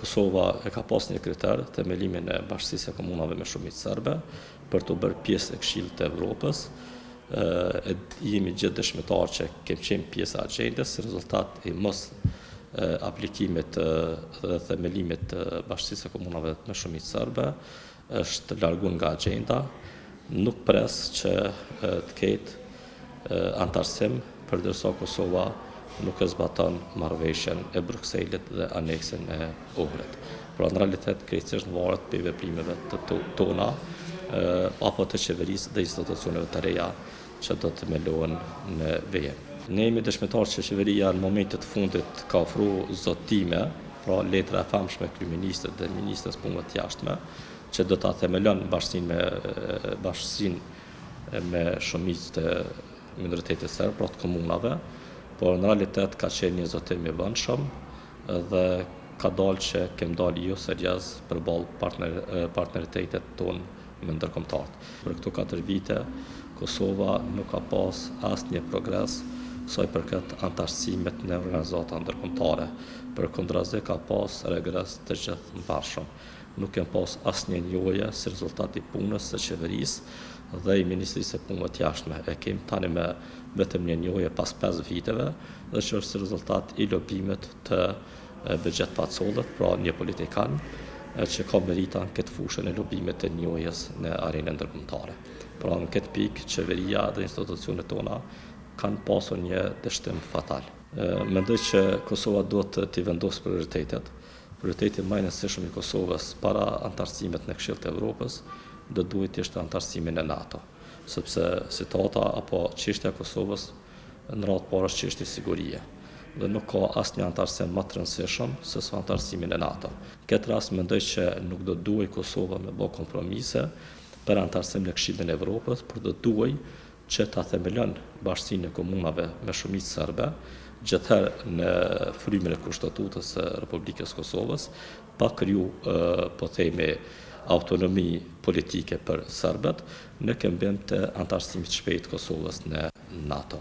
Kosova e ka pas një kriter, themelimin e bashkësisë e komunave me shumicë serbe, për të bërë pjesë e Këshillit të Evropës. Jemi gjithë dëshmitar që kemi qenë pjesë e agjendës, si rezultat i mos aplikimit dhe themelimit të bashkësisë e komunave me shumicë serbe, është larguar nga agjenda, nuk pres që të ketë antarësim, përdërsa Kosova nuk e zbaton marrëveshjen e Brukselit dhe aneksin e Ohrit. Pra në realitet krejtësisht varet për veprimeve të tona apo të qeverisë dhe institucioneve të reja që do të themelohen në vijim. Ne jemi dëshmitar që qeveria në momentet fundit ka ofruar zotime, pra letra e famshme kryeministrit dhe ministrës punëve të jashtme, që do ta themelon bashkësinë me shumicë të minoritetit serb, pra të komunave, por në realitet ka qenë një zotim i vëndshëm dhe ka dalë që kemi dalë jo serioz përballë partneritetet tonë me ndërkombëtarët. Për këto 4 vite, Kosova nuk ka pas asnjë progres sa i përket antarësimit në organizata ndërkombëtare. Përkundrazi ka pas regres të gjithë mbashëm. Nuk kemi pas asnjë njohje si rezultat i punës së qeverisë dhe i Ministrisë së Punëve të Jashtme. E kemi tani me vetëm një njohje pas 5 viteve dhe që është rezultat i lobimit të Bexhet Pacollit, pra një politikan që ka merita në këtë fushën e lobimit të njohjes në arenën ndërkombëtare. Pra në këtë pikë, qeveria dhe institucionet tona kanë pasur një dështim fatal. Mendoj që Kosova duhet të vendosë prioritetet. Prioriteti më i rëndësishëm i Kosovës para antarësimit në Këshillin e Evropës do duhet të ishte antarësimi në NATO, sepse situata apo çështja e Kosovës në radhë parë është çështje sigurie dhe nuk ka asnjë antarësim më të rëndësishëm se sa antarësimi në NATO. Në këtë rast mendoj që nuk do duhej Kosova me bë kompromise për antarësim në Këshillin e Evropës, por do duhej që ta themelon bashkësinë e komunave me shumicë serbe, gjithherë në frymën e Kushtetutës së Republikës Kosovës, pa kriju, po themi, autonomi politike për serbët në këmbim të antarësimit shpejt Kosovës në NATO.